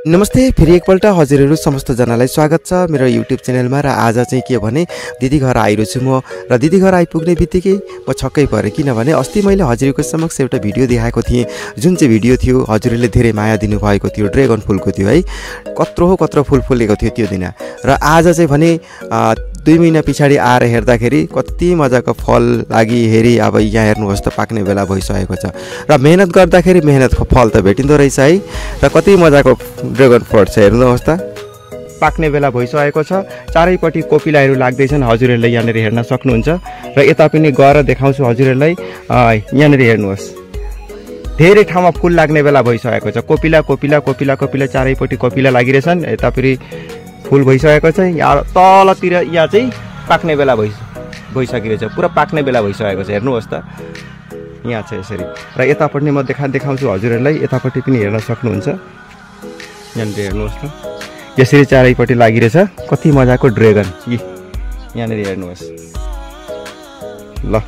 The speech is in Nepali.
नमस्ते, फेरि एकपल्ट हजुरहरू समस्त जनालाई स्वागत छ मेरो युट्युब च्यानलमा। र आज चाहिँ के भने दिदी घर आइरहेको छु म। र दिदी घर आइपुग्ने बित्तिकै म छक्कै परेँ, किनभने अस्ति मैले हजुरको समक्ष एउटा भिडियो देखाएको थिएँ, जुन चाहिँ भिडियो थियो हजुरले धेरै माया दिनुभएको थियो, ड्रेगन फुलको थियो है। कत्रो फुल फुलेको थियो त्यो दिन। र आज चाहिँ भने 2 महिना पछाडि आएर हेर्दाखेरि कति मजाको फल लागि हेरी अब यहाँ हेर्नुहोस् त पाक्ने बेला भइसकेको छ। र मेहनत गर्दाखेरि मेहनतको फल त भेटिँदो रहेछ है। र कति मजाको ड्रेगन फ्रुट छ हेर्नुहोस् त, पाक्ने बेला भइसकेको छ। चारैपट्टि कोपिलाहरू लाग्दैछन्, हजुरहरूले यहाँनिर हेर्न सक्नुहुन्छ। र यता पनि गएर देखाउँछु हजुरहरूलाई, यहाँनिर हेर्नुहोस् धेरै ठाउँमा फुल लाग्ने बेला भइसकेको छ। कोपिला कोपिला कोपिला कोपिला चारैपट्टि कोपिला लागिरहेछन्। यता फेरि फुल भइसकेको छ। यहाँ तलतिर यहाँ चाहिँ पाक्ने बेला भइसकिरहेछ, पुरा पाक्ने बेला भइसकेको छ। हेर्नुहोस् त यहाँ छ यसरी। र यतापट्टि म देखाउँछु हजुरहरूलाई, यतापट्टि पनि हेर्न सक्नुहुन्छ। यहाँनिर हेर्नुहोस् त यसरी चारैपट्टि लागिरहेछ, कति मजाको ड्रेगन। यहाँनिर हेर्नुहोस् ल।